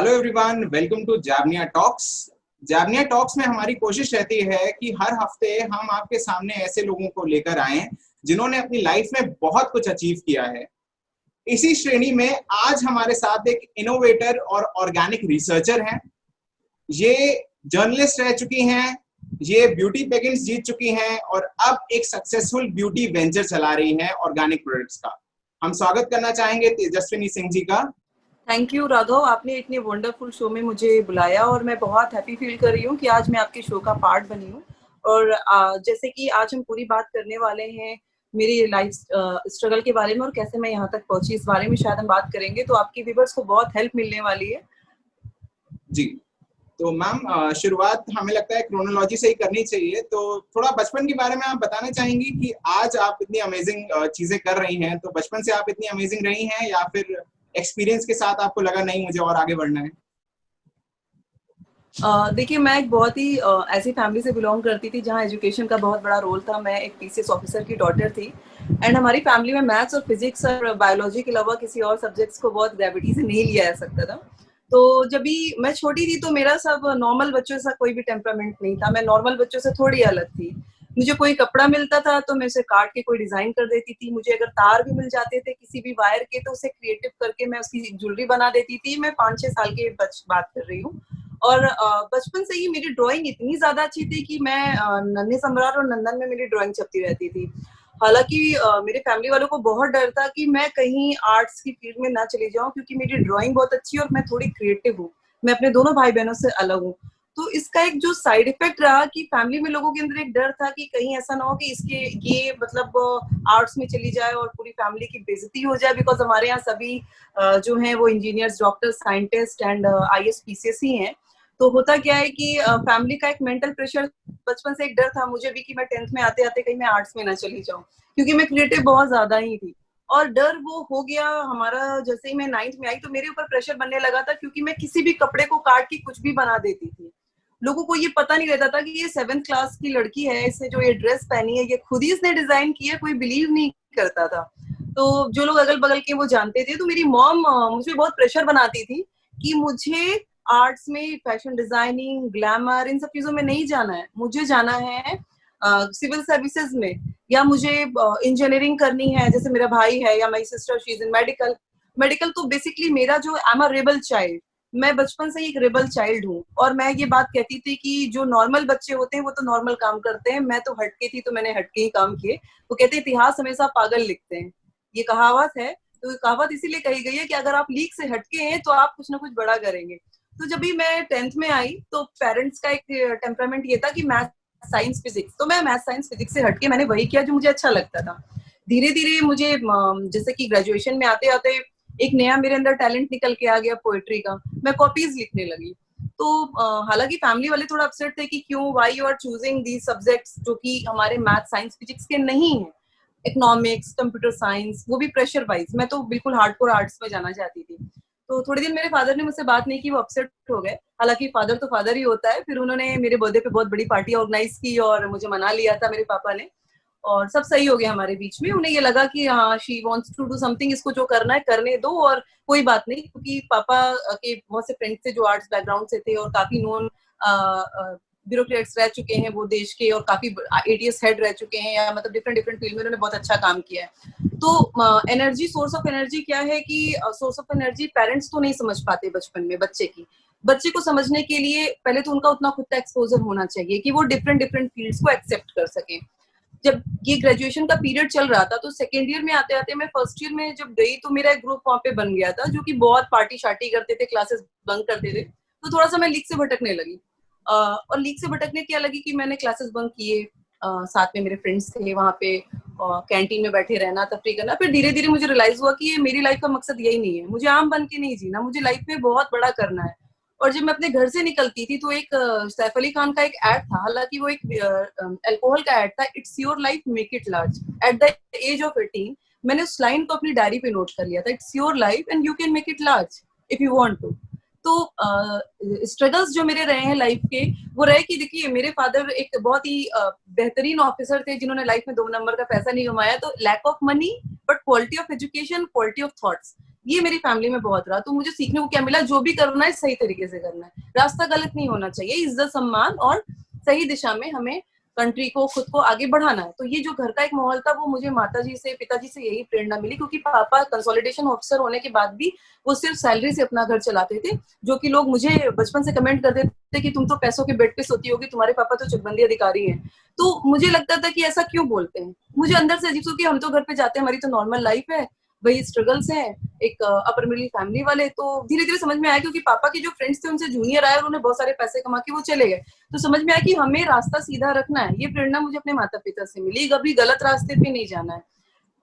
Hello everyone, welcome to Javaniya talks. Javaniya talks में हमारी कोशिश रहती है कि हर हफ्ते हम आपके सामने ऐसे लोगों को लेकर आए जिन्होंने अपनी लाइफ में बहुत कुछ अचीव किया है। इसी श्रेणी में आज हमारे साथ एक इनोवेटर और ऑर्गेनिक रिसर्चर हैं। ये जर्नलिस्ट रह चुकी हैं, ये ब्यूटी पैकेट्स जीत चुकी हैं और अब एक सक्सेसफुल ब्यूटी वेंचर चला रही हैं ऑर्गेनिक प्रोडक्ट्स का। हम स्वागत करना चाहेंगे तेजस्विनी सिंह जी का। थैंक यू राघव, आपने इतने वंडरफुल शो में मुझे बुलाया और मैं बहुत हैप्पी फील कर रही हूँ कि आज मैं आपके शो का पार्ट बनी हूँ। और जैसे कि आज हम पूरी बात करने वाले हैं मेरी लाइफ स्ट्रगल के बारे में और कैसे मैं यहाँ तक पहुंची, इस बारे में शायद हम बात करेंगे, तो आपकी व्यूअर्स को बहुत हेल्प मिलने वाली है। जी, तो मैम शुरुआत हमें लगता है क्रोनोलॉजी से ही करनी चाहिए, तो थोड़ा बचपन के बारे में आप बताना चाहेंगी कि आज आप इतनी अमेजिंग चीजें कर रही हैं, तो बचपन से आप इतनी अमेजिंग रही हैं या फिर एक्सपीरियंस के साथ आपको लगा नहीं मुझे और आगे बढ़ना है? देखिए, मैं एक बहुत ही ऐसी फैमिली से बिलोंग करती थी जहाँ एजुकेशन का बहुत बड़ा रोल था। मैं एक पीसीएस ऑफिसर की डॉटर थी एंड हमारी फैमिली में मैथ्स और फिजिक्स और बायोलॉजी के अलावा किसी और सब्जेक्ट्स को बहुत ग्रेविटी से नहीं लिया जा सकता था। तो जब भी मैं छोटी थी तो मेरा सब नॉर्मल बच्चों सा कोई भी टेम्परामेंट नहीं था। मैं नॉर्मल बच्चों से थोड़ी अलग थी। मुझे कोई कपड़ा मिलता था तो मैं उसे काट के कोई डिजाइन कर देती थी। मुझे अगर तार भी मिल जाते थे किसी भी वायर के तो उसे क्रिएटिव करके मैं उसकी ज्वेलरी बना देती थी। मैं 5-6 साल की बात कर रही हूँ। और बचपन से ही मेरी ड्राइंग इतनी ज्यादा अच्छी थी कि मैं नन्हे सम्राट और नंदन में मेरी ड्राइंग छपती रहती थी। हालांकि मेरे फैमिली वालों को बहुत डर था कि मैं कहीं आर्ट्स की फील्ड में ना चली जाऊं, क्योंकि मेरी ड्राइंग बहुत अच्छी है और मैं थोड़ी क्रिएटिव हूँ। मैं अपने दोनों भाई बहनों से अलग हूँ। तो इसका एक जो साइड इफेक्ट रहा कि फैमिली में लोगों के अंदर एक डर था कि कहीं ऐसा ना हो कि इसके ये मतलब आर्ट्स में चली जाए और पूरी फैमिली की बेइज्जती हो जाए, बिकॉज हमारे यहाँ सभी जो हैं वो engineers, doctor, scientist and IAS PCS ही हैं। तो होता क्या है कि फैमिली का एक मेंटल प्रेशर, बचपन से एक डर था मुझे भी कि मैं 10th में आते आते कहीं मैं आर्ट्स में ना चली जाऊं, क्योंकि मैं क्रिएटिव बहुत ज्यादा ही थी। और डर वो हो गया हमारा जैसे ही मैं 9th में आई तो मेरे ऊपर प्रेशर बनने लगा था, क्योंकि मैं किसी भी कपड़े को काट के कुछ भी बना देती थी। लोगों को ये पता नहीं रहता था कि ये 7th क्लास की लड़की है, इसने जो ये ड्रेस पहनी है ये खुद ही इसने डिजाइन की है, कोई बिलीव नहीं करता था। तो जो लोग अगल बगल के वो जानते थे, तो मेरी मॉम मुझे बहुत प्रेशर बनाती थी कि मुझे आर्ट्स में फैशन डिजाइनिंग, ग्लैमर, इन सब चीजों में नहीं जाना है। मुझे जाना है सिविल सर्विसेज में, या मुझे इंजीनियरिंग करनी है जैसे मेरा भाई है, या my sister she is in medical. Medical तो बेसिकली मेरा जो I am a rebel child, मैं बचपन से ही एक रेबल चाइल्ड हूँ। और मैं ये बात कहती थी कि जो नॉर्मल बच्चे होते हैं वो तो नॉर्मल काम करते हैं, मैं तो हटके थी तो मैंने हटके ही काम किए। वो कहते हैं इतिहास हमेशा पागल लिखते हैं, ये कहावत है। तो कहावत इसीलिए कही गई है कि अगर आप लीक से हटके हैं तो आप कुछ ना कुछ बड़ा करेंगे। तो जब भी मैं 10th में आई तो पेरेंट्स का एक टेम्परामेंट ये था कि मैथ, साइंस, फिजिक्स, तो मैं मैथ, साइंस, फिजिक्स से हटके मैंने वही किया जो मुझे अच्छा लगता था। धीरे धीरे मुझे जैसे कि ग्रेजुएशन में आते आते एक नया मेरे अंदर टैलेंट निकल के आ गया पोएट्री का। मैं कॉपीज लिखने लगी। तो हालांकि फैमिली वाले थोड़ा अपसेट थे कि क्यों, why you are choosing these subjects जो कि हमारे मैथ, साइंस, फिजिक्स के नहीं है। इकोनॉमिक्स, कंप्यूटर साइंस, वो भी प्रेशर वाइज। मैं तो बिल्कुल हार्डकोर आर्ट्स में जाना चाहती थी। तो थोड़े दिन मेरे फादर ने मुझसे बात नहीं की, वो अपसेट हो गए। हालांकि फादर तो फादर ही होता है। फिर उन्होंने मेरे बर्थडे पे बहुत बड़ी पार्टी ऑर्गेनाइज की और मुझे मना लिया था मेरे पापा ने, और सब सही हो गया हमारे बीच में। उन्हें ये लगा कि हाँ, she wants to do something, इसको जो करना है करने दो और कोई बात नहीं, क्योंकि पापा के बहुत से फ्रेंड्स थे जो आर्ट्स बैकग्राउंड से थे और काफी नोन ब्यूरोक्रेट्स रह चुके हैं वो देश के, और काफी एटीएस हेड रह चुके हैं, या मतलब डिफरेंट डिफरेंट फील्ड में उन्होंने बहुत अच्छा काम किया है। तो एनर्जी, सोर्स ऑफ एनर्जी क्या है कि सोर्स ऑफ एनर्जी पेरेंट्स तो नहीं समझ पाते बचपन में। बच्चे को समझने के लिए पहले तो उनका उतना खुद का एक्सपोजर होना चाहिए कि वो डिफरेंट डिफरेंट फील्ड्स को एक्सेप्ट कर सकें। जब ये ग्रेजुएशन का पीरियड चल रहा था तो सेकेंड ईयर में आते आते मैं फर्स्ट ईयर में जब गई तो मेरा एक ग्रुप वहां पे बन गया था जो कि बहुत पार्टी शार्टी करते थे, क्लासेस बंक करते थे। तो थोड़ा सा मैं लीक से भटकने लगी। और लीक से भटकने क्या लगी कि मैंने क्लासेस बंक किए, साथ में मेरे फ्रेंड्स थे वहां पे, कैंटीन में बैठे रहना, तफरी करना। फिर धीरे धीरे मुझे रियलाइज हुआ कि ये मेरी लाइफ का मकसद यही नहीं है। मुझे आम बन के नहीं जीना, मुझे लाइफ में बहुत बड़ा करना है। और जब मैं अपने घर से निकलती थी तो एक सैफ अली खान का एक एड था, हालांकि वो एक अल्कोहल का एड था, it's your life make it large. At the age of 18 मैंने उस लाइन को अपनी डायरी पे नोट कर लिया था, it's your life and you can make it large if you want to. तो स्ट्रगल्स जो मेरे रहे हैं लाइफ के, वो रहे कि देखिए मेरे फादर एक बहुत ही बेहतरीन ऑफिसर थे जिन्होंने लाइफ में 2 नंबर का पैसा नहीं कमाया। तो lack of money but quality of education, quality of thoughts, ये मेरी फैमिली में बहुत रहा। तो मुझे सीखने को क्या मिला, जो भी करना है सही तरीके से करना है, रास्ता गलत नहीं होना चाहिए, इज्जत सम्मान और सही दिशा में हमें कंट्री को, खुद को आगे बढ़ाना है। तो ये जो घर का एक माहौल था वो मुझे माताजी से, पिताजी से यही प्रेरणा मिली, क्योंकि पापा कंसोलिडेशन ऑफिसर होने के बाद भी वो सिर्फ सैलरी से अपना घर चलाते थे। जो कि लोग मुझे बचपन से कमेंट करते थे कि तुम तो पैसों के बेड पे सोती होगी, तुम्हारे पापा तो चकबंदी अधिकारी हैं। तो मुझे लगता था कि ऐसा क्यों बोलते हैं, मुझे अंदर से अजीब, क्योंकि हम तो घर पे जाते हैं, हमारी तो नॉर्मल लाइफ है, वही स्ट्रगल्स हैं, एक अपर मिडिल फैमिली वाले। तो धीरे धीरे समझ में आया, क्योंकि पापा के जो फ्रेंड्स थे उनसे जूनियर आए और उन्हें बहुत सारे पैसे कमा के वो चले गए, तो समझ में आया कि हमें रास्ता सीधा रखना है। ये प्रेरणा मुझे अपने माता पिता से मिली, कभी गलत रास्ते पे नहीं जाना है।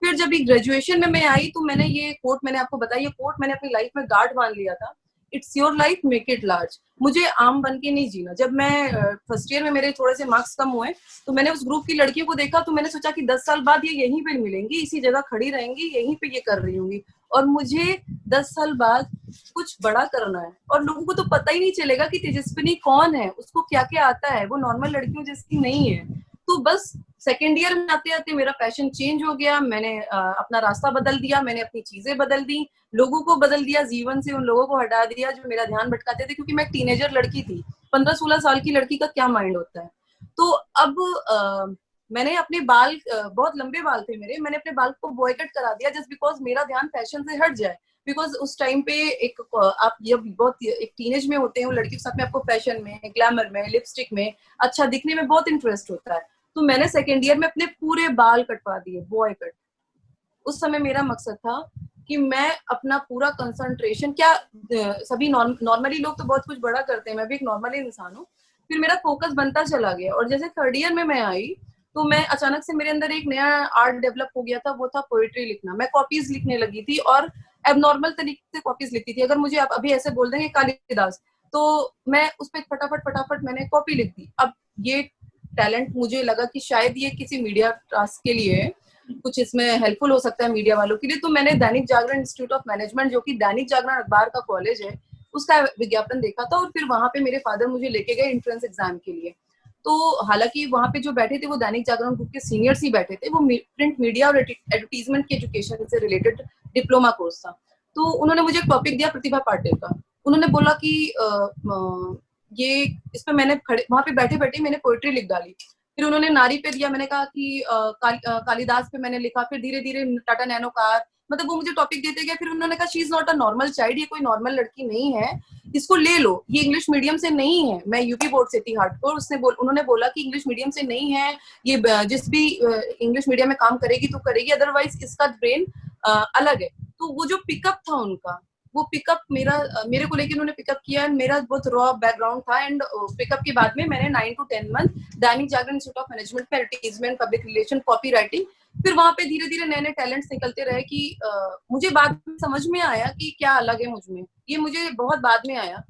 फिर जब ग्रेजुएशन में मैं आई तो मैंने ये कोट, मैंने आपको बताया, ये कोट मैंने अपनी लाइफ में गार्ड बांध लिया था, it's your life, make it large. मुझे आम बन के नहीं जीना। जब मैं फर्स्ट ईयर में मेरे थोड़े से मार्क्स कम हुए तो मैंने उस ग्रुप की लड़कियों को देखा, तो मैंने सोचा कि 10 साल बाद ये यहीं पे मिलेंगी, इसी जगह खड़ी रहेंगी, यहीं पे ये कर रही होंगी, और मुझे 10 साल बाद कुछ बड़ा करना है। और लोगों को तो पता ही नहीं चलेगा कि तेजस्विनी कौन है, उसको क्या क्या आता है, वो नॉर्मल लड़कियों जैसी नहीं है। तो बस सेकेंड ईयर में आते आते मेरा पैशन चेंज हो गया, मैंने अपना रास्ता बदल दिया, मैंने अपनी चीजें बदल दी, लोगों को बदल दिया, जीवन से उन लोगों को हटा दिया जो मेरा ध्यान भटकाते थे, क्योंकि मैं एक टीनेजर लड़की थी। 15-16 साल की लड़की का क्या माइंड होता है। तो अब मैंने अपने बाल, बहुत लंबे बाल थे मेरे, मैंने अपने बाल को बॉयकट करा दिया जस्ट बिकॉज मेरा ध्यान फैशन से हट जाए। बिकॉज उस टाइम पे एक आप जब बहुत एक टीनेज में होते हैं, लड़की के साथ में आपको फैशन में, ग्लैमर में, लिपस्टिक में, अच्छा दिखने में बहुत इंटरेस्ट होता है। तो मैंने सेकेंड ईयर में अपने पूरे बाल कटवा दिए, बॉय कट। उस समय मेरा मकसद था कि मैं अपना पूरा कंसंट्रेशन, क्या सभी नॉर्मली लोग तो बहुत कुछ बड़ा करते हैं, मैं भी एक नॉर्मल इंसान हूँ। फिर मेरा फोकस बनता चला गया, और जैसे थर्ड ईयर में मैं आई तो मैं अचानक से मेरे अंदर एक नया आर्ट डेवलप हो गया था, वो था पोएट्री लिखना। मैं कॉपीज लिखने लगी थी और एबनॉर्मल तरीके से कॉपीज लिखती थी। अगर मुझे आप अभी ऐसे बोल देंगे कालिदास, तो मैं उस पर फटाफट फटाफट मैंने कॉपी लिख दी। अब ये टैलेंट मुझे लगा कि शायद ये किसी मीडिया टास्क के लिए है, कुछ इसमें हेल्पफुल हो सकता है मीडिया वालों के लिए। तो मैंने Dainik Jagran institute of management, जो कि दैनिक जागरण अखबार का कॉलेज है, उसका विज्ञापन देखा था, और फिर वहां पे मेरे फादर मुझे लेके गए एंट्रेंस एग्जाम के लिए। तो हालांकि वहां पे जो बैठे थे वो दैनिक जागरण ग्रुप के सीनियर्स ही बैठे थे, वो प्रिंट मीडिया और एडवर्टीजमेंट के एजुकेशन से रिलेटेड डिप्लोमा कोर्स था। तो उन्होंने मुझे एक टॉपिक दिया प्रतिभा पाटिल का। उन्होंने बोला कि ये इस पे मैंने खड़े वहां पे बैठे बैठे मैंने पोएट्री लिख डाली। फिर उन्होंने नारी पे दिया, मैंने कहा कि कालिदास पे मैंने लिखा। फिर धीरे धीरे टाटा नैनो कार, मतलब वो मुझे टॉपिक देते गए। फिर उन्होंने कहा she is not a normal child, ये कोई नॉर्मल लड़की नहीं है, इसको ले लो, ये इंग्लिश मीडियम से नहीं है। मैं यूपी बोर्ड से थी हार्डकोर। उन्होंने बोला कि इंग्लिश मीडियम से नहीं है, ये जिस भी इंग्लिश मीडियम में काम करेगी तो करेगी, अदरवाइज इसका ब्रेन अलग है। तो वो जो पिकअप था उनका, वो पिकअप मेरे को लेकर उन्होंने पिकअप किया। मेरा बहुत रॉ बैकग्राउंड था, एंड पिकअप के बाद में मैंने 9 to 10 month Dainik Jagran institute of management में advertisement, public relation, copy writing. फिर वहां पे धीरे धीरे नए नए टैलेंट्स निकलते रहे कि मुझे बाद में समझ में आया कि क्या अलग है मुझ में। ये मुझे बहुत बाद में आया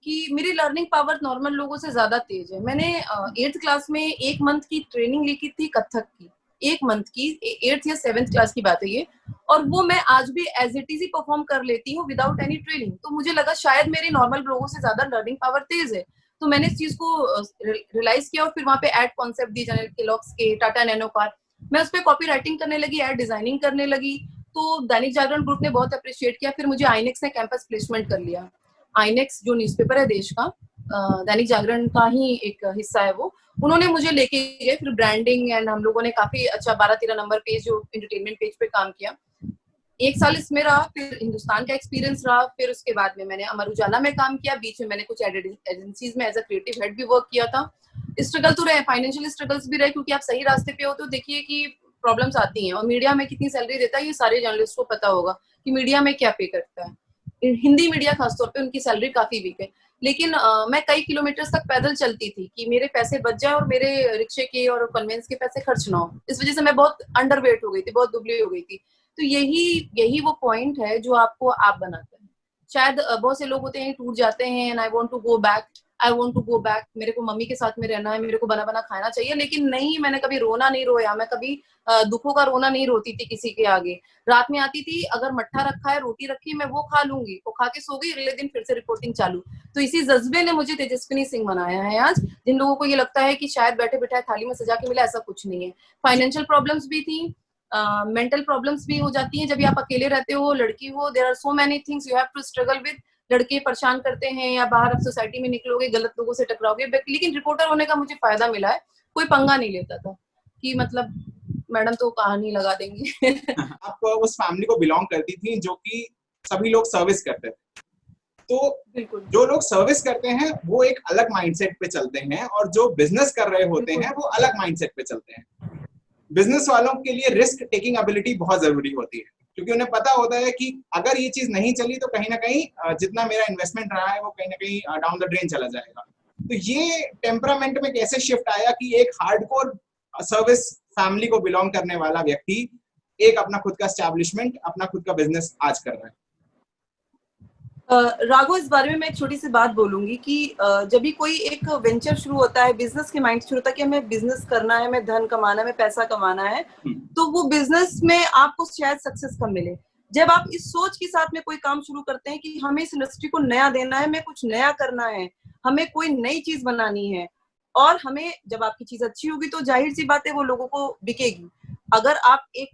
कि मेरी लर्निंग पावर नॉर्मल लोगों से ज्यादा तेज है। मैंने 8th क्लास में 1 मंथ की ट्रेनिंग ली थी कथक की, 1 मंथ की, 8th या 7th क्लास की बात है ये, और वो मैं आज भी एज इट इज ही परफॉर्म कर लेती हूँ विदाउट एनी ट्रेनिंग। तो मुझे लगा शायद मेरी नॉर्मल लोगों से ज्यादा लर्निंग पावर तेज है। तो मैंने इस चीज को रियलाइज किया, और फिर वहां पे एड कॉन्सेप्ट दिए जनरल केलॉग्स के, टाटा नैनो कार, मैं उस पर कॉपी राइटिंग करने लगी, एड डिजाइनिंग करने लगी। तो दैनिक जागरण ग्रुप ने बहुत अप्रिशिएट किया। फिर मुझे आईनेक्स ने कैंपस प्लेसमेंट कर लिया। आईनेक्स जो न्यूज़पेपर है देश का, दैनिक जागरण का ही एक हिस्सा है वो, उन्होंने मुझे लेके गए। फिर ब्रांडिंग एंड हम लोगों ने काफी अच्छा 12-13 नंबर पेज, जो एंटरटेनमेंट पेज पे काम किया। 1 साल इसमें रहा, फिर हिंदुस्तान का एक्सपीरियंस रहा। फिर उसके बाद में मैंने अमर उजाला में काम किया। बीच में मैंने कुछ एजेंसीज में एज अ क्रिएटिव हेड भी वर्क किया था। स्ट्रगल तो रहे, फाइनेंशियल स्ट्रगल्स भी रहे, क्योंकि आप सही रास्ते पे हो तो देखिए कि प्रॉब्लम्स आती हैं। और मीडिया में कितनी सैलरी देता है ये सारे जर्नलिस्ट को पता होगा कि मीडिया में क्या पे करता है। हिंदी मीडिया खासतौर पे उनकी सैलरी काफी वीक है। लेकिन मैं कई किलोमीटर तक पैदल चलती थी कि मेरे पैसे बच जाए और मेरे रिक्शे के और कन्वेंस के पैसे खर्च ना हो। इस वजह से मैं बहुत अंडरवेट हो गई थी, बहुत दुबली हो गई थी। तो यही वो पॉइंट है जो आपको आप बनाते हैं। शायद बहुत से लोग होते हैं टूट जाते हैं, and I want to go back, I want to go back, मेरे को मम्मी के साथ में रहना है, मेरे को बना बना खाना चाहिए। लेकिन नहीं, मैंने कभी रोना नहीं रोया, मैं कभी दुखों का रोना नहीं रोती थी किसी के आगे। रात में आती थी, अगर मट्ठा रखा है, रोटी रखी, मैं वो खा लूंगी, वो खा के सो गई, अगले दिन फिर से रिपोर्टिंग चालू। तो इसी जज्बे ने मुझे तेजस्विनी सिंह बनाया है आज। जिन लोगों को ये लगता है कि शायद बैठे बैठे थाली में सजा के मिला, ऐसा कुछ नहीं है। फाइनेंशियल प्रॉब्लम्स भी थी, मेंटल प्रॉब्लम्स भी हो जाती हैं जब आप अकेले रहते हो, लड़की हो, there are so many things you have to struggle with. लड़के परेशान करते हैं या बाहर आप सोसाइटी में निकलोगे गलत लोगों से टकराओगे, लेकिन रिपोर्टर होने का मुझे फायदा मिला है, कोई पंगा नहीं लेता था कि मतलब मैडम तो कहानी लगा देंगी। आप उस फैमिली को बिलोंग करती थी जो कि सभी लोग सर्विस करते थे, तो बिल्कुल जो लोग सर्विस करते हैं वो एक अलग माइंडसेट पे चलते हैं और जो बिजनेस कर रहे होते हैं वो अलग माइंडसेट पे चलते हैं। बिजनेस वालों के लिए रिस्क टेकिंग एबिलिटी बहुत जरूरी होती है, क्योंकि उन्हें पता होता है कि अगर ये चीज नहीं चली तो कहीं ना कहीं जितना मेरा इन्वेस्टमेंट रहा है वो कहीं ना कहीं डाउन द ड्रेन चला जाएगा। तो ये टेम्परामेंट में कैसे शिफ्ट आया कि एक हार्डकोर सर्विस फैमिली को बिलोंग करने वाला व्यक्ति एक अपना खुद का एस्टैब्लिशमेंट, अपना खुद का बिजनेस आज कर रहा है? राघव, इस बारे में मैं एक छोटी सी बात बोलूंगी कि जब भी कोई एक वेंचर शुरू होता है, बिजनेस के माइंड शुरू होता है कि हमें बिजनेस करना है, हमें धन कमाना है, हमें पैसा कमाना है, तो वो बिजनेस में आपको शायद सक्सेस कम मिले। जब आप इस सोच के साथ में कोई काम शुरू करते हैं कि हमें इस इंडस्ट्री को नया देना है, हमें कुछ नया करना है, हमें कोई नई चीज बनानी है, और हमें जब आपकी चीज अच्छी होगी तो जाहिर सी बात है वो लोगों को बिकेगी। अगर आप एक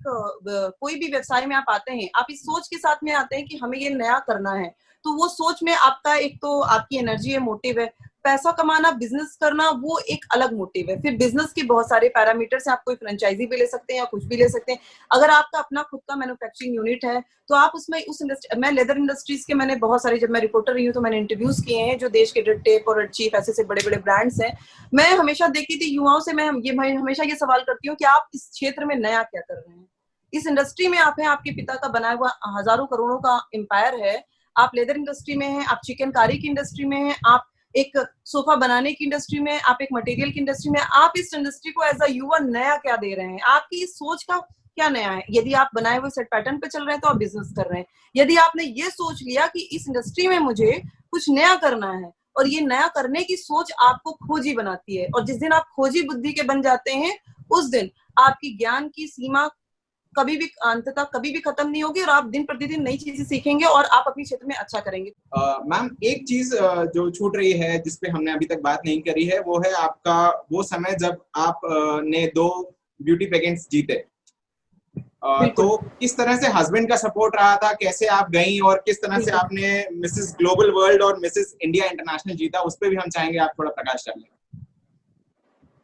कोई भी व्यवसाय में आप आते हैं, आप इस सोच के साथ में आते हैं कि हमें ये नया करना है, तो वो सोच में आपका एक तो आपकी एनर्जी है, मोटिव है। पैसा कमाना, बिजनेस करना वो एक अलग मोटिव है। फिर बिजनेस के बहुत सारे पैरामीटर्स हैं, आप कोई फ्रेंचाइजी भी ले सकते हैं या कुछ भी ले सकते हैं। अगर आपका अपना खुद का मैन्युफैक्चरिंग यूनिट है तो आप उसमें उस इंडस्ट्री, मैं लेदर इंडस्ट्रीज के मैंने बहुत सारे, जब मैं रिपोर्टर रही हूँ तो मैंने इंटरव्यूज किए हैं जो देश के रेड टेप और रेड चीफ ऐसे बड़े बड़े ब्रांड्स हैं। मैं हमेशा देखती थी युवाओं से, मैं हमेशा ये सवाल करती हूँ कि आप इस क्षेत्र में नया क्या कर रहे हैं, इस इंडस्ट्री में आप हैं, आपके पिता का बनाया हुआ हजारों करोड़ों का एम्पायर है, आप लेदर इंडस्ट्री में हैं, आप चिकनकारी की इंडस्ट्री में हैं, आप एक सोफा बनाने की इंडस्ट्री में, आप एक मटेरियल की इंडस्ट्री में, आप इस इंडस्ट्री को एज अ युवा नया क्या दे रहे हैं, आपकी इस सोच का क्या नया है। यदि आप बनाए हुए सेट पैटर्न पे चल रहे हैं तो आप बिजनेस कर रहे हैं। यदि आपने ये सोच लिया कि इस इंडस्ट्री में मुझे कुछ नया करना है, और ये नया करने की सोच आपको खोजी बनाती है, और जिस दिन आप खोजी बुद्धि के बन जाते हैं उस दिन आपकी ज्ञान की सीमा कभी भी अंततः कभी भी खत्म नहीं होगी, और आप दिन प्रतिदिन नई चीजें सीखेंगे और आप अपने क्षेत्र में अच्छा करेंगे। मैम, एक चीज जो छूट रही है जिसपे हमने अभी तक बात नहीं करी है वो है आपका वो समय जब आप ने 2 ब्यूटी पेजेंट्स जीते। तो किस तरह से हस्बैंड का सपोर्ट रहा था, कैसे आप गईं, और किस तरह से आपने मिसेस ग्लोबल वर्ल्ड और मिसेस इंडिया इंटरनेशनल जीता, उस पर भी हम चाहेंगे आप थोड़ा प्रकाश डालें।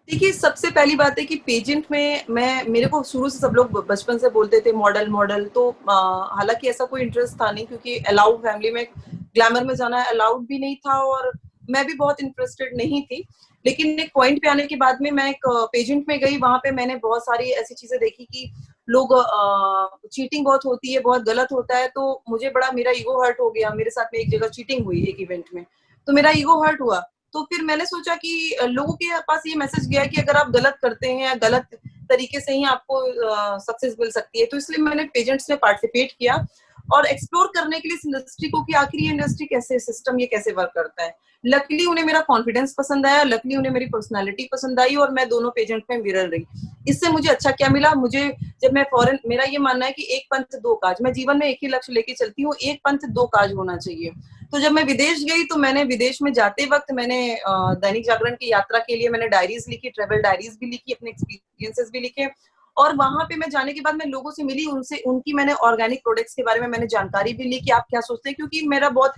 देखिए, सबसे पहली बात है कि पेजेंट में मेरे को शुरू से सब लोग बचपन से बोलते थे मॉडल मॉडल, तो हालांकि ऐसा कोई इंटरेस्ट था नहीं, क्योंकि अलाउड फैमिली में ग्लैमर में जाना अलाउड भी नहीं था और मैं भी बहुत इंटरेस्टेड नहीं थी। लेकिन एक पॉइंट पे आने के बाद में मैं एक पेजेंट में गई, वहां पे मैंने बहुत सारी ऐसी चीजें देखी कि लोग चीटिंग बहुत होती है, बहुत गलत होता है, तो मुझे बड़ा, मेरा ईगो हर्ट हो गया। मेरे साथ में एक जगह चीटिंग हुई एक इवेंट में, तो मेरा ईगो हर्ट हुआ। तो फिर मैंने सोचा कि लोगों के पास ये मैसेज गया कि अगर आप गलत करते हैं या गलत तरीके से ही आपको सक्सेस मिल सकती है, तो इसलिए मैंने पेजेंट्स में पार्टिसिपेट किया और एक्सप्लोर करने के लिए इस इंडस्ट्री को कि आखिर ये इंडस्ट्री कैसे, सिस्टम ये कैसे वर्क करता है। लकीली उन्हें मेरा कॉन्फिडेंस पसंद आया, लकीली उन्हें मेरी पर्सनालिटी पसंद आई, और मैं दोनों पेजेंट में मिरर रही। इससे मुझे अच्छा क्या मिला, मुझे जब मैं फॉरेन, मेरा ये मानना है कि एक पंथ दो काज, मैं जीवन में एक ही लक्ष्य लेके चलती हूँ, एक पंथ दो काज होना चाहिए। तो जब मैं विदेश गई तो मैंने विदेश में जाते वक्त मैंने दैनिक जागरण की यात्रा के लिए मैंने डायरीज लिखी, ट्रेवल डायरीज भी लिखी, अपने एक्सपीरियंसेस भी लिखे, और वहां पे मैं जाने के बाद मैं लोगों से मिली, उनसे उनकी मैंने ऑर्गेनिक प्रोडक्ट्स के बारे में मैंने जानकारी भी ली कि आप क्या सोचते हैं, क्योंकि मेरा बहुत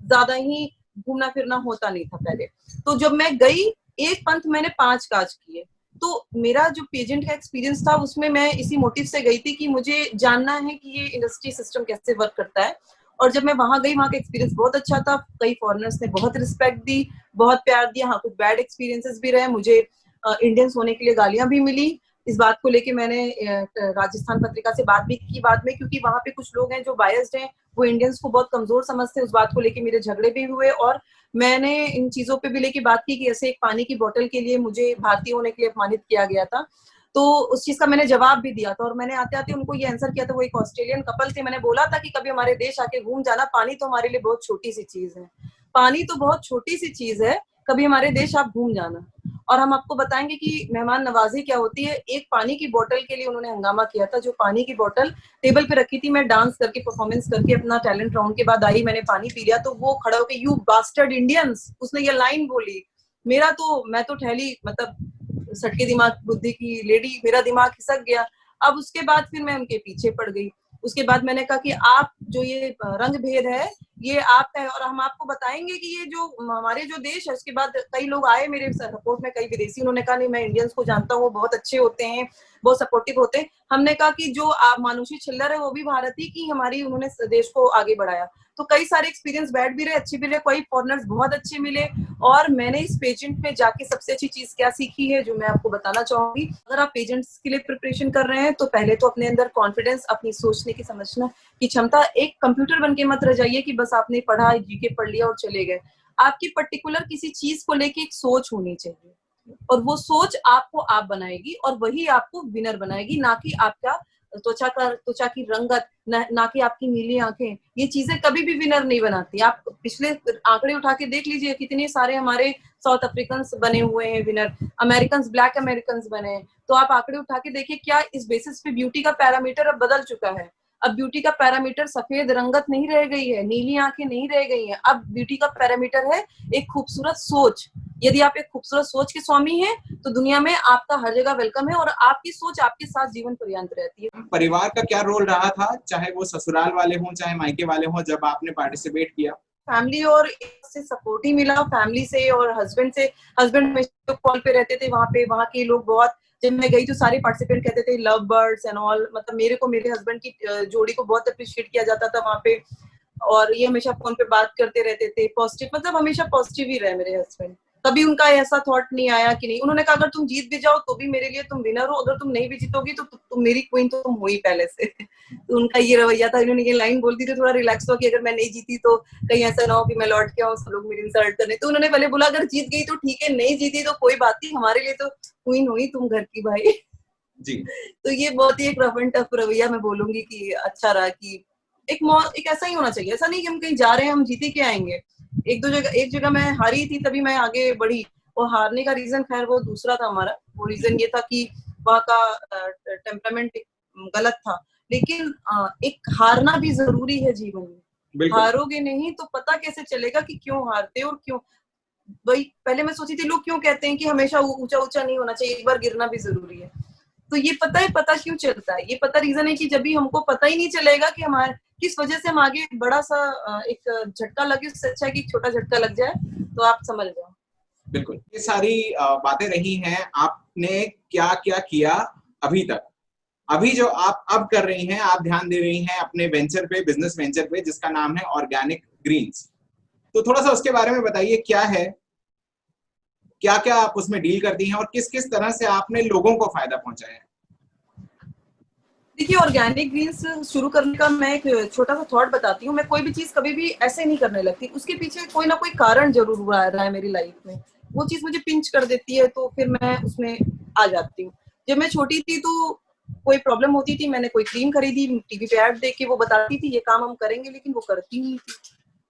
ज्यादा ही घूमना फिरना होता नहीं था पहले। तो जब मैं गई, एक पंथ मैंने 5 काज किए। तो मेरा जो पेजेंट का एक्सपीरियंस था उसमें मैं इसी मोटिव से गई थी कि मुझे जानना है कि ये इंडस्ट्री सिस्टम कैसे वर्क करता है। और जब मैं वहां गई, वहां का एक्सपीरियंस बहुत अच्छा था, कई फॉरेनर्स ने बहुत रिस्पेक्ट दी, बहुत प्यार दिया। हाँ, कुछ बैड एक्सपीरियंसेस भी रहे, मुझे इंडियंस होने के लिए गालियां भी मिली। इस बात को लेके मैंने राजस्थान पत्रिका से बात भी की बाद में, क्योंकि वहां पे कुछ लोग हैं जो बायस्ड हैं, वो इंडियंस को बहुत कमजोर समझते हैं। उस बात को लेके मेरे झगड़े भी हुए, और मैंने इन चीजों पे भी लेके बात की कि ऐसे एक पानी की बोतल के लिए मुझे भारतीय होने के लिए अपमानित किया गया था। तो उस चीज का मैंने जवाब भी दिया था, और मैंने आते आते उनको ये आंसर किया था। वो एक ऑस्ट्रेलियन कपल थे, मैंने बोला था कि कभी हमारे देश आके घूम जाना, पानी तो हमारे लिए बहुत छोटी सी चीज है, पानी तो बहुत छोटी सी चीज है, कभी हमारे देश आप घूम जाना। और हम आपको बताएंगे कि मेहमान नवाजी क्या होती है। एक पानी की बोतल के लिए उन्होंने हंगामा किया था, जो पानी की बोतल टेबल पे रखी थी, मैं डांस करके परफॉर्मेंस करके अपना टैलेंट राउंड के बाद आई, मैंने पानी पी लिया, तो वो खड़ा होकर यू बास्टर्ड इंडियंस, उसने ये लाइन बोली। मेरा तो, मैं तो ठहली, मतलब सटके दिमाग बुद्धि की लेडी, मेरा दिमाग खिसक गया। अब उसके बाद फिर मैं उनके पीछे पड़ गई। उसके बाद मैंने कहा कि आप जो ये रंग भेद है ये आप है, और हम आपको बताएंगे कि ये जो हमारे जो देश है। उसके बाद कई लोग आए मेरे सपोर्ट में, कई विदेशी, उन्होंने कहा नहीं मैं इंडियंस को जानता हूँ, वो बहुत अच्छे होते हैं, बहुत सपोर्टिव होते हैं। हमने कहा कि जो आप मानुषी छिल्लर है वो भी भारतीय की हमारी, उन्होंने देश को आगे बढ़ाया। तो कई सारे एक्सपीरियंस बैड भी रहे, अच्छे भी रहे, कई फॉरनर्स बहुत अच्छे मिले। और मैंने इस पेजेंट में जाके सबसे अच्छी चीज क्या सीखी है जो मैं आपको बताना चाहूंगी। अगर आप पेजेंट्स के लिए प्रिपरेशन कर रहे हैं तो पहले तो अपने अंदर कॉन्फिडेंस, अपनी सोचने की समझना की क्षमता, एक कंप्यूटर बन के मत रह जाइए कि बस आपने पढ़ा, जीके पढ़ लिया और चले गए। आपकी पर्टिकुलर किसी चीज को लेके एक सोच होनी चाहिए, और वो सोच आपको आप बनाएगी और वही आपको विनर बनाएगी, ना कि आपका त्वचा की रंगत, ना कि आपकी नीली आंखें। ये चीजें कभी भी विनर नहीं बनाती। आप पिछले आंकड़े उठा के देख लीजिए, कितने सारे हमारे साउथ अफ्रीकन बने हुए हैं विनर, अमेरिकन, ब्लैक अमेरिकन बने हैं। तो आप आंकड़े उठा के देखिए, क्या इस बेसिस पे ब्यूटी का पैरामीटर अब बदल चुका है। अब ब्यूटी का पैरामीटर सफेद रंगत नहीं रह गई है, नीली आंखें नहीं रह गई हैं। अब ब्यूटी का पैरामीटर है एक खूबसूरत सोच। यदि आप एक खूबसूरत सोच के स्वामी हैं तो दुनिया में आपका हर जगह वेलकम है, और आपकी सोच आपके साथ जीवन पर्यंत रहती है। परिवार का क्या रोल रहा था, चाहे वो ससुराल वाले हों चाहे मायके वाले हों, जब आपने पार्टिसिपेट किया? फैमिली और से सपोर्ट ही मिला, फैमिली से और हस्बैंड से। हस्बैंड में कॉल पे रहते थे, वहाँ के लोग बहुत, जब मैं गई तो सारे पार्टिसिपेंट कहते थे लव बर्ड्स एंड ऑल, मतलब मेरे को, मेरे हस्बैंड की जोड़ी को बहुत अप्रिशिएट किया जाता था वहाँ पे। और ये हमेशा फोन पे बात करते रहते थे, पॉजिटिव, मतलब हमेशा पॉजिटिव ही रहे मेरे हस्बैंड। कभी उनका ऐसा थॉट नहीं आया कि नहीं। उन्होंने कहा अगर तुम जीत भी जाओ तो भी मेरे लिए तुम विनर हो, अगर तुम नहीं भी जीतोगी तो तुम मेरी क्वीन तो तुम हो ही पहले से। तो उनका ये रवैया था। इन्होंने ये लाइन बोल दी तो थोड़ा रिलैक्स हुआ कि अगर मैं नहीं जीती तो कहीं ऐसा ना हो कि मैं लौट के आऊँ, सब लोग मेरी इंसल्ट करने। तो उन्होंने पहले बोला अगर जीत गई तो ठीक है, नहीं जीती तो कोई बात नहीं, हमारे लिए तो क्वीन हुई तुम घर की भाई। जी। तो ये बहुत ही एक रफ एंड टफ रवैया मैं बोलूंगी कि अच्छा रहा कि एक ऐसा ही होना चाहिए। ऐसा नहीं कि हम कहीं जा रहे हैं हम जीते के आएंगे। एक जगह मैं हारी थी तभी मैं आगे बढ़ी, और हारने का रीजन खैर वो दूसरा था हमारा। वो रीजन ये था कि वहाँ का टेम्परामेंट गलत था। लेकिन एक हारना भी जरूरी है जीवन में। हारोगे नहीं तो पता कैसे चलेगा कि क्यों हारते हो और क्यों। वही पहले मैं सोची थी, लोग क्यों कहते हैं कि हमेशा ऊंचा ऊंचा नहीं होना चाहिए, एक बार गिरना भी जरूरी है। तो ये पता क्यों चलता है, ये पता रीजन है कि जब भी हमको पता ही नहीं चलेगा कि हमारे किस वजह से हम आगे बड़ा सा एक झटका लगे, उससे अच्छा है कि छोटा झटका लग जाए। तो आप समझ जाओ। बिल्कुल, ये सारी बातें रही हैं। आपने क्या क्या किया अभी तक? अभी जो आप अब कर रही हैं, आप ध्यान दे रही हैं अपने वेंचर पे, बिजनेस वेंचर पे, जिसका नाम है ऑर्गेनिक ग्रीन्स। तो थोड़ा सा उसके बारे में बताइए, क्या है, क्या क्या आप उसमें डील करती हैं और किस किस तरह से आपने लोगों को फायदा पहुंचाया है? देखिए, ऑर्गेनिक ग्रीन्स शुरू करने का मैं एक छोटा सा थॉट बताती हूँ। मैं कोई भी चीज कभी भी ऐसे नहीं करने लगती, उसके पीछे कोई ना कोई कारण जरूर हुआ रहा है मेरी लाइफ में। वो चीज मुझे पिंच कर देती है तो फिर मैं उसमें आ जाती हूँ। जब मैं छोटी थी तो कोई प्रॉब्लम होती थी, मैंने कोई क्रीम खरीदी, टीवी पे ऐड देख के वो बताती थी ये काम हम करेंगे, लेकिन वो करती नहीं थी।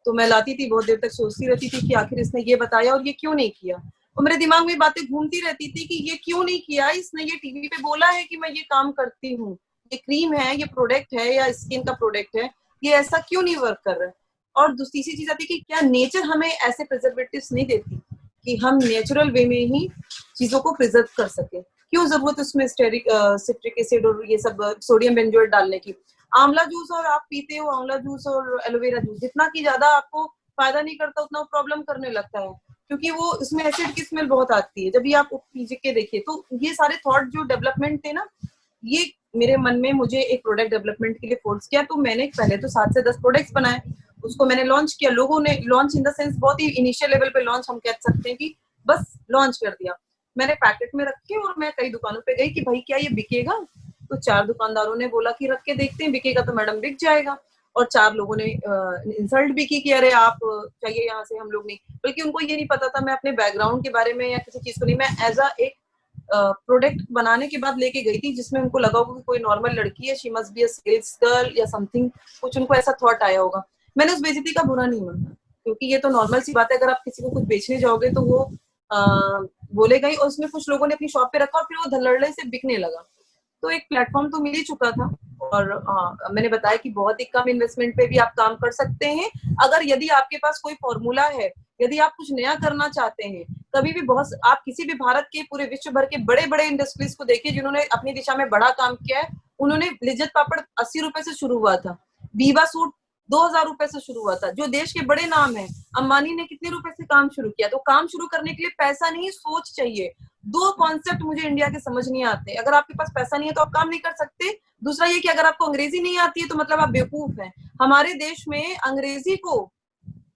तो मैं लाती थी, बहुत देर तक सोचती रहती थी कि आखिर इसने ये बताया और ये क्यों नहीं किया। और मेरे दिमाग में बातें घूमती रहती थी कि ये क्यों नहीं किया, इसने ये टीवी पे बोला है कि मैं ये काम करती हूँ, ये क्रीम है, ये प्रोडक्ट है या स्किन का प्रोडक्ट है, ये ऐसा क्यों नहीं वर्क कर रहा है। और तीसरी चीज आती है कि क्या नेचर हमें ऐसे प्रिजर्वेटिव्स नहीं देती कि हम नेचुरल वे में ही चीजों को प्रिजर्व कर सके। क्यों जरूरत उसमें सिट्रिक एसिड और ये सब सोडियम बेंजोएट डालने की। आंवला जूस और आप पीते हो, आंवला जूस और एलोवेरा जूस, जितना की ज्यादा आपको फायदा नहीं करता उतना प्रॉब्लम करने लगता है, क्योंकि वो इसमें एसिड की स्मेल बहुत आती है। जब भी आप पी के देखिए तो ये सारे थॉट जो डेवलपमेंट थे ना, ये मेरे मन में मुझे एक प्रोडक्ट डेवलपमेंट के लिए फोर्स किया। तो मैंने पहले तो 7 से 10 प्रोडक्ट्स बनाए, उसको मैंने लॉन्च किया। लोगों ने लॉन्च इन द सेंस बहुत ही इनिशियल लेवल पे लॉन्च हम कह सकते हैं कि बस लॉन्च कर दिया। मैंने पैकेट में रखे और मैं कई दुकानों पे गई कि भाई क्या ये बिकेगा। तो 4 दुकानदारों ने बोला कि रख के देखते हैं, बिकेगा तो मैडम बिक जाएगा। और 4 लोगों ने इंसल्ट भी की कि अरे आप चाहिए यहाँ से, हम लोग नहीं। बल्कि उनको ये नहीं पता था मैं अपने बैकग्राउंड के बारे में या किसी चीज को नहीं, मैं एज अ एक प्रोडक्ट बनाने के बाद लेके गई थी, जिसमें उनको लगा होगा कि कोई नॉर्मल लड़की है, she must be a sales girl या समथिंग, कुछ उनको ऐसा थॉट आया होगा। मैंने उस बेइज्जती का बुरा नहीं माना, क्योंकि ये तो नॉर्मल सी बात है। अगर आप किसी को कुछ बेचने जाओगे तो वो बोलेगा ही। और उसमें कुछ लोगों ने अपनी शॉप पे रखा और फिर वो धल्लड़े से बिकने लगा। तो एक प्लेटफॉर्म तो मिल ही चुका था। और मैंने बताया कि बहुत ही कम इन्वेस्टमेंट पे भी आप काम कर सकते हैं, अगर यदि आपके पास कोई फॉर्मूला है, यदि आप कुछ नया करना चाहते हैं। कभी भी बहुत, आप किसी भी भारत के पूरे विश्व भर के बड़े बड़े इंडस्ट्रीज को देखिए जिन्होंने अपनी दिशा में बड़ा काम किया है, उन्होंने लिज्जत पापड़ 80 रुपए से शुरू हुआ था, बीबा सूट 2000 रुपए से शुरू हुआ था। जो देश के बड़े नाम है, अंबानी ने कितने रुपए से काम शुरू किया। तो काम शुरू करने के लिए पैसा नहीं, सोच चाहिए। दो कॉन्सेप्ट मुझे इंडिया के समझ नहीं आते। अगर आपके पास पैसा नहीं है तो आप काम नहीं कर सकते। दूसरा ये कि अगर आपको अंग्रेजी नहीं आती है तो मतलब आप बेवकूफ हैं। हमारे देश में अंग्रेजी को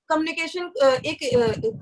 कम्युनिकेशन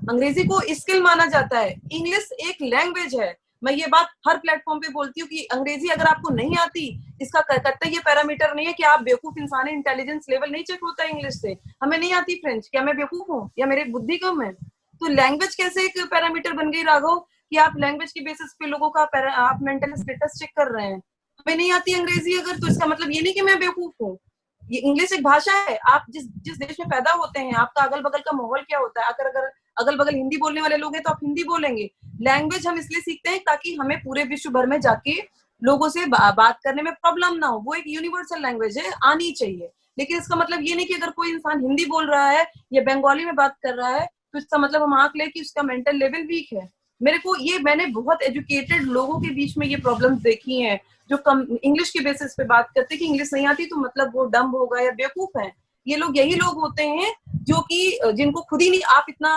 अंग्रेजी को स्किल माना जाता है। इंग्लिश एक लैंग्वेज है। मैं ये बात हर प्लेटफॉर्म पे बोलती हूँ कि अंग्रेजी अगर आपको नहीं आती, इसका कतई ये पैरामीटर नहीं है कि आप बेवकूफ इंसान है। इंटेलिजेंस लेवल नहीं चेक होता है इंग्लिश से। हमें नहीं आती फ्रेंच, क्या मैं बेवकूफ हूँ या मेरी बुद्धि कम है? तो लैंग्वेज कैसे एक पैरामीटर बन गई राघव कि आप लैंग्वेज की बेसिस पे लोगों का आप मेंटल स्टेटस चेक कर रहे हैं? हमें नहीं आती अंग्रेजी अगर, तो इसका मतलब ये नहीं कि मैं बेवकूफ हूँ। ये इंग्लिश एक भाषा है। आप जिस देश में पैदा होते हैं, आपका अगल बगल का माहौल क्या होता है, अगर अगल बगल हिंदी बोलने वाले लोग हैं तो आप हिंदी बोलेंगे। लैंग्वेज हम इसलिए सीखते हैं ताकि हमें पूरे विश्व भर में जाके लोगों से बात करने में प्रॉब्लम ना हो। वो एक यूनिवर्सल लैंग्वेज है, आनी चाहिए। लेकिन इसका मतलब ये नहीं कि अगर कोई इंसान हिंदी बोल रहा है या बंगाली में बात कर रहा है तो इसका मतलब हम आंक ले कि उसका मेंटल लेवल वीक है। मैंने बहुत एजुकेटेड लोगों के बीच में ये प्रॉब्लम्स देखी हैं जो कम इंग्लिश के बेसिस पे बात करते कि इंग्लिश नहीं आती तो मतलब वो डम्ब होगा या बेवकूफ है। ये लोग यही लोग होते हैं जो कि जिनको खुद ही नहीं, आप इतना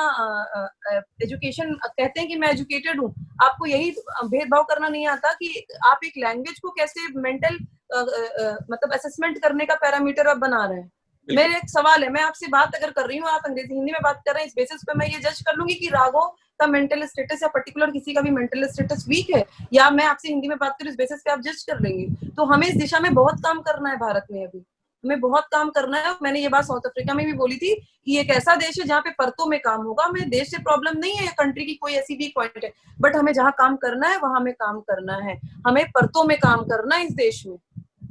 एजुकेशन कहते हैं कि मैं एजुकेटेड हूँ, आपको यही भेदभाव करना नहीं आता कि आप एक लैंग्वेज को कैसे मेंटल मतलब असेसमेंट करने का पैरामीटर आप बना रहे हैं। मेरे एक सवाल है, मैं आपसे बात अगर कर रही हूँ, आप अंग्रेजी हिंदी में बात कर रहे हैं, इस बेसिस पे मैं ये जज कर लूंगी कि राघव का मेंटल स्टेटस या पर्टिकुलर किसी का भी मेंटल स्टेटस वीक है, या मैं आपसे हिंदी में बात करूँ इस बेसिस पे आप जज कर लेंगे। तो हमें इस दिशा में बहुत काम करना है भारत में, अभी हमें बहुत काम करना है। मैंने ये बात साउथ अफ्रीका में भी बोली थी कि एक ऐसा देश है जहाँ पे परतों में काम होगा। हमें देश से प्रॉब्लम नहीं है, कंट्री की कोई ऐसी वीक पॉइंट है, बट हमें जहाँ काम करना है वहां हमें काम करना है। हमें परतों में काम करना है। इस देश में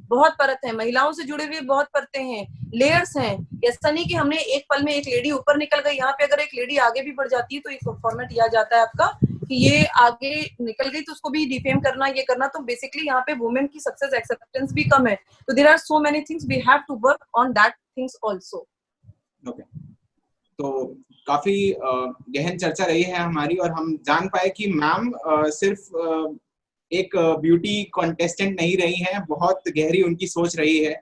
बहुत परत है, महिलाओं से जुड़े हुए बहुत परतें हैं, लेयर्स हैं। ऐसा नहीं कि हमने एक पल में एक लेडी ऊपर निकल गई। यहाँ पे अगर एक लेडी आगे भी बढ़ जाती है तो एक फॉर्मेट यह जाता है आपका कि ये आगे निकल गई तो उसको भी डिफेम करना, ये करना। तो बेसिकली यहाँ पे वुमेन की सक्सेस एक्सेप्टेंस भी कम है। तो there are so many things we have to work on that things also. Okay, तो काफी गहन चर्चा रही है हमारी, और हम जान पाए कि मैम सिर्फ एक ब्यूटी कॉन्टेस्टेंट नहीं रही हैं, बहुत गहरी उनकी सोच रही है।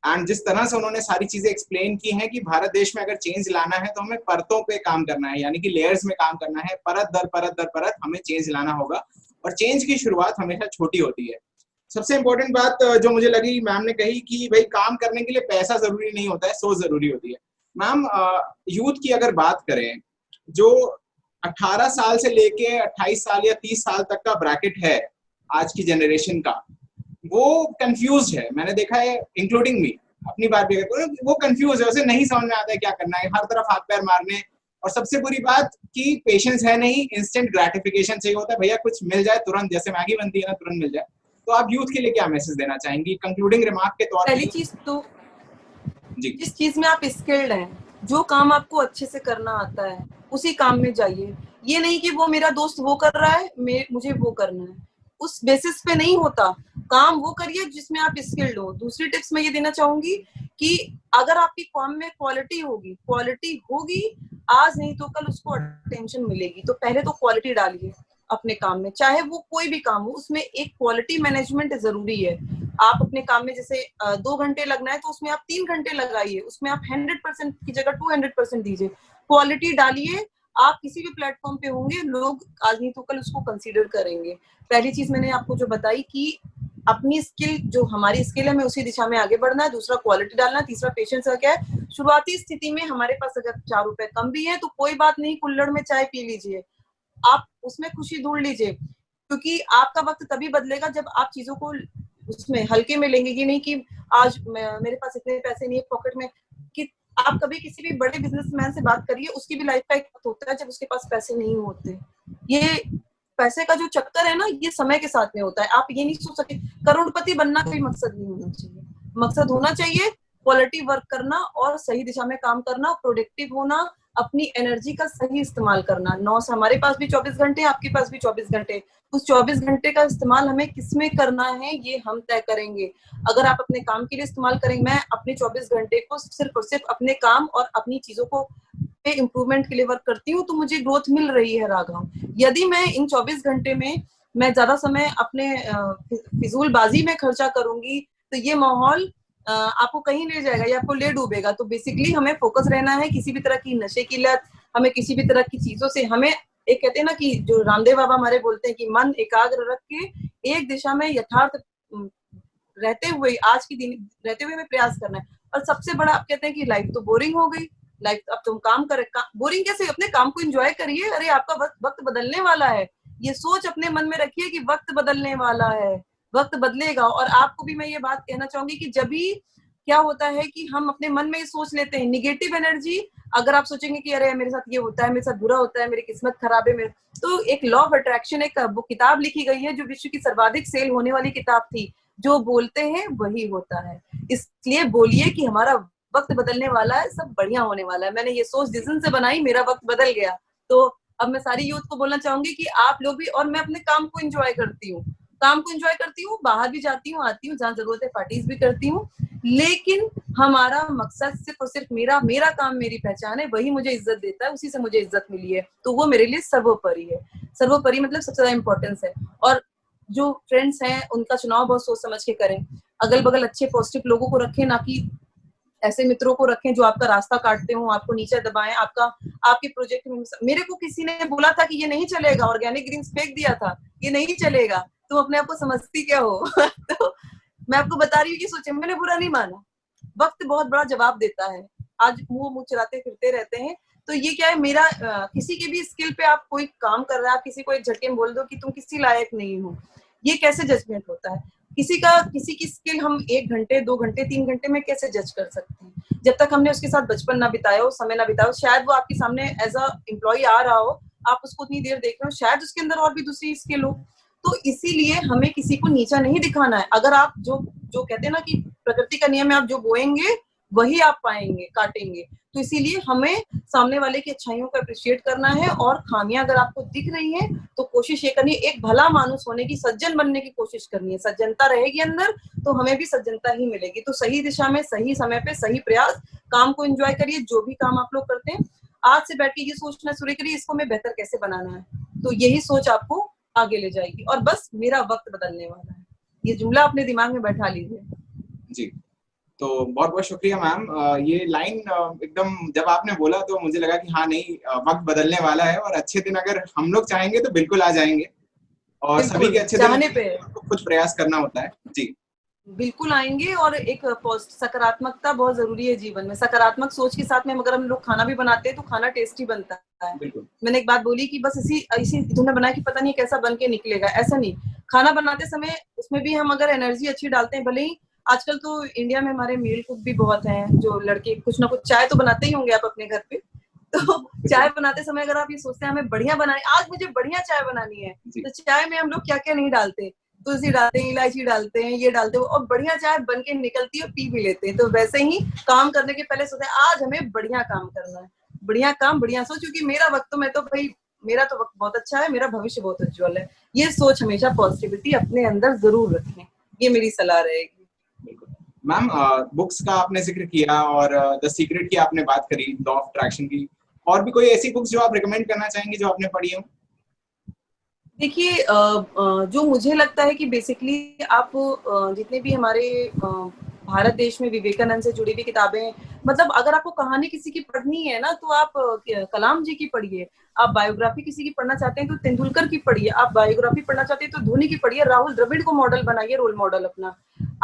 एंड जिस तरह से उन्होंने सारी चीजें एक्सप्लेन की हैं कि भारत देश में अगर चेंज लाना है तो हमें परतों पे काम करना है, यानी कि लेयर्स में काम करना है, परत दर परत दर परत हमें चेंज लाना होगा, और चेंज की शुरुआत हमेशा छोटी होती है। सबसे इंपॉर्टेंट बात जो मुझे लगी मैम ने कही कि भाई काम करने के लिए पैसा जरूरी नहीं होता है, सोच जरूरी होती है। मैम यूथ की अगर बात करें, जो 18 साल से लेके 28 साल या 30 साल तक का ब्रैकेट है आज की जनरेशन का, वो कंफ्यूज है। मैंने देखा है, इंक्लूडिंग मी, अपनी बात भी अगर वो कंफ्यूज है, उसे नहीं समझ में आता है क्या करना है, हर तरफ हाथ पैर मारने। और सबसे बुरी बात कि पेशेंस है नहीं, इंस्टेंट ग्रेटिफिकेशन चाहिए होता है, भैया कुछ मिल जाए तुरंत, जैसे मैगी बनती है ना, तुरंत मिल जाए। तो आप यूथ के लिए क्या मैसेज देना चाहेंगी कंक्लूडिंग रिमार्क के तौर पर? पहली चीज तो जिस चीज में आप स्किल्ड हैं, जो काम आपको अच्छे से करना आता है, उसी काम में जाइए। ये नहीं कि वो मेरा दोस्त वो कर रहा है मुझे वो करना है, उस बेसिस पे नहीं होता। काम वो करिए जिसमें आप स्किल्ड हो। दूसरी टिप्स मैं ये देना चाहूंगी कि अगर आपकी काम में क्वालिटी होगी आज नहीं तो कल उसको अटेंशन मिलेगी। तो पहले तो क्वालिटी डालिए अपने काम में, चाहे वो कोई भी काम हो, उसमें एक क्वालिटी मैनेजमेंट जरूरी है। आप अपने काम में जैसे 2 घंटे लगना है तो उसमें आप 3 घंटे लगाइए, उसमें आप 100% की जगह 200% दीजिए। क्वालिटी डालिए। आप किसी भी प्लेटफॉर्म पे होंगे, लोग आज नहीं तो कल उसको कंसीडर करेंगे। पहली चीज मैंने आपको जो बताई कि अपनी स्किल, जो हमारी स्किल है, हमें उसी दिशा में आगे बढ़ना है। दूसरा क्वालिटी डालना है। तीसरा पेशेंस का क्या है, शुरुआती स्थिति में हमारे पास अगर 4 रुपए कम भी है तो कोई बात नहीं, कुल्हड़ में चाय पी लीजिए, आप उसमें खुशी ढूंढ लीजिए। क्योंकि आपका वक्त तभी बदलेगा जब आप चीजों को उसमें हल्के में लेंगे। ये नहीं कि आज मेरे पास इतने पैसे नहीं है पॉकेट में। कि आप कभी किसी भी बड़े बिजनेसमैन से बात करिए, उसकी भी लाइफ का एक वक्त होता है जब उसके पास पैसे नहीं होते। ये पैसे का जो चक्कर है ना, ये समय के साथ में होता है। आप ये नहीं सोच सकते, करोड़पति बनना कोई मकसद नहीं होना चाहिए। मकसद होना चाहिए क्वालिटी वर्क करना और सही दिशा में काम करना, प्रोडक्टिव होना, अपनी एनर्जी का सही इस्तेमाल करना। 9 से हमारे पास भी 24 घंटे, आपके पास भी 24 घंटे। उस 24 घंटे का इस्तेमाल हमें किसमें करना है ये हम तय करेंगे। अगर आप अपने काम के लिए इस्तेमाल करेंगे, मैं अपने 24 घंटे को सिर्फ और सिर्फ अपने काम और अपनी चीजों को इम्प्रूवमेंट के लिए वर्क करती हूँ तो मुझे ग्रोथ मिल रही है राघव। यदि मैं इन 24 घंटे में मैं ज्यादा समय अपने फिजूलबाजी में खर्चा करूंगी तो ये माहौल आपको कहीं ले जाएगा या आपको ले डूबेगा। तो बेसिकली हमें फोकस रहना है, किसी भी तरह की नशे की लत, हमें किसी भी तरह की चीजों से, हमें एक कहते हैं ना कि जो रामदेव बाबा हमारे बोलते हैं कि मन एकाग्र रख के एक दिशा में यथार्थ रहते हुए, आज की दिन रहते हुए हमें प्रयास करना है। और सबसे बड़ा आप कहते हैं कि लाइफ तो बोरिंग हो गई, लाइफ अब तुम काम करे, बोरिंग कैसे, अपने काम को एंजॉय करिए। अरे आपका वक्त बदलने वाला है, ये सोच अपने मन में रखिए कि वक्त बदलने वाला है, वक्त बदलेगा। और आपको भी मैं ये बात कहना चाहूंगी कि जब भी क्या होता है कि हम अपने मन में ये सोच लेते हैं निगेटिव एनर्जी, अगर आप सोचेंगे कि अरे मेरे साथ ये होता है, मेरे साथ बुरा होता है, मेरी किस्मत खराब है, मेरे, तो एक लॉ ऑफ अट्रैक्शन, एक वो किताब लिखी गई है जो विश्व की सर्वाधिक सेल होने वाली किताब थी, जो बोलते हैं वही होता है। इसलिए बोलिए कि हमारा वक्त बदलने वाला है, सब बढ़िया होने वाला है। मैंने ये सोच जिस दिन से बनाई मेरा वक्त बदल गया। तो अब मैं सारी यूथ को बोलना चाहूंगी कि आप लोग भी, और मैं अपने काम को एंजॉय करती हूँ, काम को एंजॉय करती हूँ, बाहर भी जाती हूँ, आती हूँ, जहाँ जरूरत है पार्टीज भी करती हूँ, लेकिन हमारा मकसद सिर्फ और सिर्फ मेरा काम, मेरी पहचान है, वही मुझे इज्जत देता है, उसी से मुझे इज्जत मिली है, तो वो मेरे लिए सर्वोपरि है। सर्वोपरि मतलब सबसे ज्यादा इंपॉर्टेंस है। और जो फ्रेंड्स हैं उनका चुनाव बहुत सोच समझ के करें, अगल बगल अच्छे पॉजिटिव लोगों को रखें, ना कि ऐसे मित्रों को रखें जो आपका रास्ता काटते हो, आपको नीचे दबाएं, आपके प्रोजेक्ट में। मेरे को किसी ने बोला था कि ये नहीं चलेगा, ऑर्गेनिक ग्रीन्स फेंक दिया था, ये नहीं चलेगा, तुम अपने आप को समझती क्या हो? तो मैं आपको बता रही हूँ कि सोचे, मैंने बुरा नहीं माना, वक्त बहुत बड़ा जवाब देता है। आज मुंह चुराते फिरते रहते हैं, तो ये क्या है, मेरा किसी के भी स्किल पे आप कोई काम कर रहा है, आप किसी को एक झटके में बोल दो कि तुम किसी लायक नहीं हो, ये कैसे जजमेंट होता है? किसी की स्किल हम 1 घंटे 2 घंटे 3 घंटे में कैसे जज कर सकते हैं? जब तक हमने उसके साथ बचपन ना बिताया हो, समय ना बिताया हो, शायद वो आपके सामने एज अ एम्प्लॉय आ रहा हो, आप उसको उतनी देर देख रहे हो, शायद उसके अंदर और भी दूसरी स्किल हो। तो इसीलिए हमें किसी को नीचा नहीं दिखाना है। अगर आप जो कहते हैं ना कि प्रकृति का नियम है, आप जो बोएंगे वही आप पाएंगे, काटेंगे। तो इसीलिए हमें सामने वाले की अच्छाइयों को अप्रिशिएट करना है, और खामियां अगर आपको दिख रही हैं तो कोशिश ये करनी है, एक भला मानुस होने की, सज्जन बनने की कोशिश करनी है। सज्जनता रहेगी अंदर तो हमें भी सज्जनता ही मिलेगी। तो सही दिशा में, सही समय पे, सही प्रयास, काम को एंजॉय करिए, जो भी काम आप लोग करते हैं। आज से बैठ के ये सोचना शुरू करिए, इसको मैं बेहतर कैसे बनाना है, तो यही सोच आपको आगे ले जाएगी। और बस मेरा वक्त बदलने वाला है, ये जुमला अपने दिमाग में बैठा लीजिए। जी, तो बहुत बहुत शुक्रिया मैम। ये लाइन एकदम जब आपने बोला तो मुझे लगा कि हाँ नहीं, वक्त बदलने वाला है, और अच्छे दिन अगर हम लोग चाहेंगे तो बिल्कुल आ जाएंगे, और सभी के अच्छे दिन पे कुछ प्रयास करना होता है। जी बिल्कुल आएंगे। और एक सकारात्मकता बहुत जरूरी है जीवन में। सकारात्मक सोच के साथ में अगर हम लोग खाना भी बनाते हैं तो खाना टेस्टी बनता है। मैंने एक बात बोली कि बस इसी तुमने बनाया कि पता नहीं कैसा बन के निकलेगा, ऐसा नहीं। खाना बनाते समय उसमें भी हम अगर एनर्जी अच्छी डालते हैं, भले ही आजकल तो इंडिया में हमारे मेल कुक भी बहुत हैं, जो लड़के कुछ ना कुछ, चाय तो बनाते ही होंगे आप अपने घर पे, तो चाय बनाते समय अगर आप ये सोचते हैं हमें बढ़िया बनानी, आज मुझे बढ़िया चाय बनानी है, तो चाय में हम लोग क्या क्या नहीं डालते, तुलसी डालते हैं, इलायची डालते हैं, ये डालते हैं, और बढ़िया चाय बन के निकलती है, पी भी लेते हैं। तो वैसे ही काम करने के पहले सोचते हैं आज हमें बढ़िया काम करना है, बढ़िया काम बढ़िया सोच, क्योंकि मेरा वक्त तो, मैं तो भाई मेरा तो वक्त बहुत अच्छा है, मेरा भविष्य बहुत उज्जवल है। ये सोच हमेशा पॉजिटिविटी अपने अंदर जरूर रखें, ये मेरी सलाह रहेगी। मैम, बुक्स का आपने जिक्र किया और द सीक्रेट की आपने बात करी, लॉ ऑफ अट्रैक्शन की, और भी कोई ऐसी बुक्स जो आप रिकमेंड करना चाहेंगे जो आपने पढ़ी हो? देखिए, जो मुझे लगता है कि बेसिकली आप जितने भी हमारे भारत देश में विवेकानंद से जुड़ी हुई किताबें, मतलब अगर आपको कहानी किसी की पढ़नी है ना तो आप कलाम जी की पढ़िए, आप बायोग्राफी किसी की पढ़ना चाहते हैं तो तेंदुलकर की पढ़िए, आप बायोग्राफी पढ़ना चाहते हैं तो धोनी की पढ़िए, राहुल द्रविड़ को मॉडल बनाइए, रोल मॉडल अपना।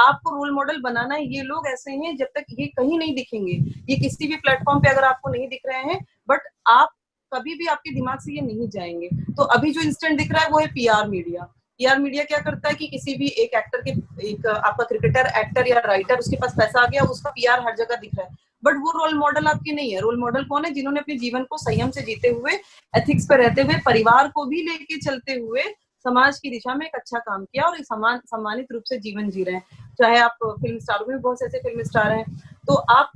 आपको रोल मॉडल बनाना है। ये लोग ऐसे हैं, जब तक ये कहीं नहीं दिखेंगे, ये किसी भी प्लेटफॉर्म पे अगर आपको नहीं दिख रहे हैं, बट आप कभी भी आपके दिमाग से ये नहीं जाएंगे। तो अभी जो इंस्टेंट दिख रहा है वो है पीआर मीडिया। पीआर मीडिया क्या करता है कि किसी भी एक एक्टर के, एक आपका क्रिकेटर, एक्टर या राइटर, उसके पास पैसा आ गया, उसका पीआर हर जगह दिख रहा है, बट वो रोल मॉडल आपके नहीं है। रोल मॉडल कौन है? जिन्होंने अपने जीवन को संयम से जीते हुए, एथिक्स पे रहते हुए, परिवार को भी लेके चलते हुए समाज की दिशा में एक अच्छा काम किया और सम्मानित रूप से जीवन जी रहे हैं। चाहे आप फिल्म स्टारों में, बहुत से ऐसे फिल्म स्टार हैं, तो आप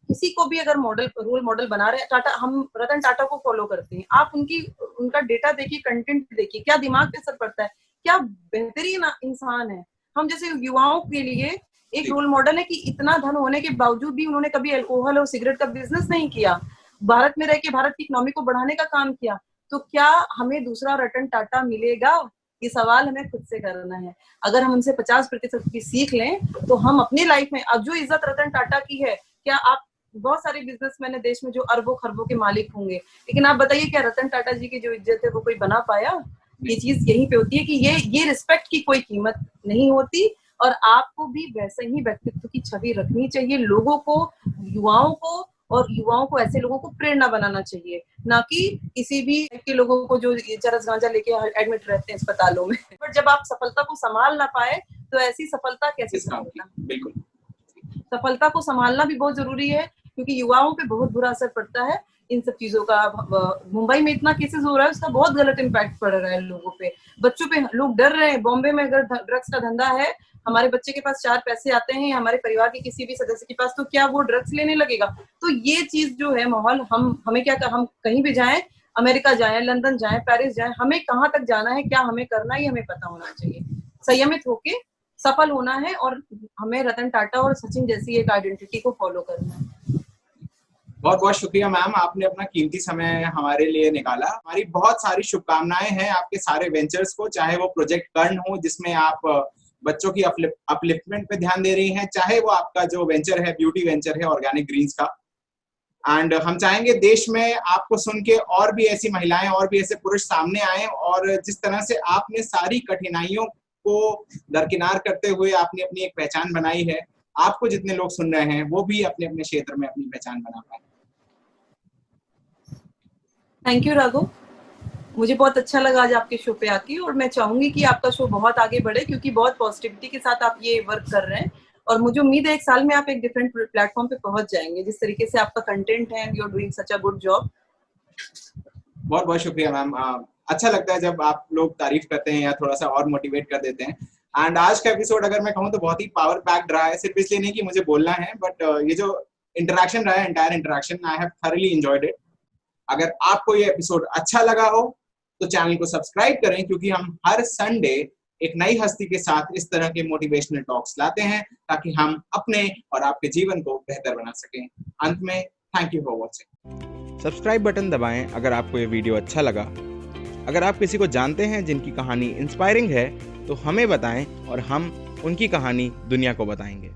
किसी को भी अगर मॉडल, रोल मॉडल बना रहे हैं, टाटा, हम रतन टाटा को फॉलो करते हैं, आप उनका डेटा देखिए, कंटेंट देखिए, क्या दिमाग पे असर पड़ता है, क्या बेहतरीन इंसान है। हम जैसे युवाओं के लिए एक रोल मॉडल है कि इतना धन होने के बावजूद भी उन्होंने कभी अल्कोहल और सिगरेट का बिजनेस नहीं किया, भारत में रह के भारत की इकोनॉमी को बढ़ाने का काम किया, तो क्या हमें दूसरा रतन टाटा मिलेगा? ये सवाल हमें खुद से करना है। अगर हम उनसे 50% की सीख लें तो हम अपनी लाइफ में, अब जो इज्जत रतन टाटा की है, क्या आप, बहुत सारे बिजनेसमैन है देश में जो अरबों खरबों के मालिक होंगे, लेकिन आप बताइए क्या रतन टाटा जी की जो इज्जत है वो कोई बना पाया? ये चीज यहीं पे होती है कि ये रिस्पेक्ट की कोई कीमत नहीं होती, और आपको भी वैसे ही व्यक्तित्व की छवि रखनी चाहिए। लोगों को, युवाओं को ऐसे लोगों को प्रेरणा बनाना चाहिए, ना कि किसी भी के लोगों को जो चरस गांजा लेके एडमिट रहते हैं अस्पतालों में। बट जब आप सफलता को संभाल ना पाए तो ऐसी सफलता कैसे संभालना? बिल्कुल, सफलता को संभालना भी बहुत जरूरी है, क्योंकि युवाओं पे बहुत बुरा असर पड़ता है इन सब चीजों का। मुंबई में इतना केसेस हो रहा है, उसका बहुत गलत इम्पैक्ट पड़ रहा है लोगों पे, बच्चों पे। लोग डर रहे हैं। बॉम्बे में अगर ड्रग्स का धंधा है, हमारे बच्चे के पास 4 पैसे आते हैं, हमारे परिवार के किसी भी सदस्य के पास, तो क्या वो ड्रग्स लेने लगेगा? तो ये चीज जो है माहौल, हमें क्या, हम कहीं भी जाएं, अमेरिका जाएं, लंदन जाएं, पेरिस जाएं, हमें कहाँ तक जाना है, क्या हमें करना है, ये हमें पता होना चाहिए। संयमित होके सफल होना है, और हमें रतन टाटा और सचिन जैसी एक आइडेंटिटी को फॉलो करना है। बहुत बहुत शुक्रिया मैम, आपने अपना कीमती समय हमारे लिए निकाला। हमारी बहुत सारी शुभकामनाएं हैं आपके सारे वेंचर्स को, चाहे वो प्रोजेक्ट कर्ण हो जिसमें आप बच्चों की अपलिफ्टमेंट पे ध्यान दे रही हैं, चाहे वो आपका जो वेंचर है, ब्यूटी वेंचर है ऑर्गेनिक ग्रीन्स का। एंड हम चाहेंगे देश में आपको सुन के और भी ऐसी महिलाएं और भी ऐसे पुरुष सामने आए, और जिस तरह से आपने सारी कठिनाइयों को दरकिनार करते हुए आपने अपनी एक पहचान बनाई है, आपको जितने लोग सुन रहे हैं वो भी अपने अपने क्षेत्र में अपनी पहचान बना पाए। थैंक यू राघव, मुझे बहुत अच्छा लगा आज आपके शो पे आके, और मैं चाहूंगी कि आपका शो बहुत आगे बढ़े, क्योंकि बहुत पॉजिटिविटी के साथ आप ये वर्क कर रहे हैं, और मुझे उम्मीद है 1 साल में आप एक डिफरेंट प्लेटफॉर्म पे पहुंच जाएंगे, जिस तरीके से आपका कंटेंट है, you are doing such a good job. बहुत बहुत शुक्रिया मैम, अच्छा लगता है जब आप लोग तारीफ करते हैं या थोड़ा सा और मोटिवेट कर देते हैं। एंड आज का एपिसोड अगर मैं कहूँ तो बहुत ही पावर पैक्ड रहा है, सिर्फ इसलिए नहीं कि मुझे बोलना है, बट ये जो इंटरेक्शन रहा है, entire interaction, I have thoroughly enjoyed it. अगर आपको ये एपिसोड अच्छा लगा हो तो चैनल को सब्सक्राइब करें, क्योंकि हम हर संडे एक नई हस्ती के साथ इस तरह के मोटिवेशनल टॉक्स लाते हैं, ताकि हम अपने और आपके जीवन को बेहतर बना सकें। अंत में thank you for watching. Subscribe button दबाएं अगर आपको ये वीडियो अच्छा लगा। अगर आप किसी को जानते हैं जिनकी कहानी इंस्पायरिंग है तो हमें बताएं, और हम उनकी कहानी दुनिया को बताएंगे।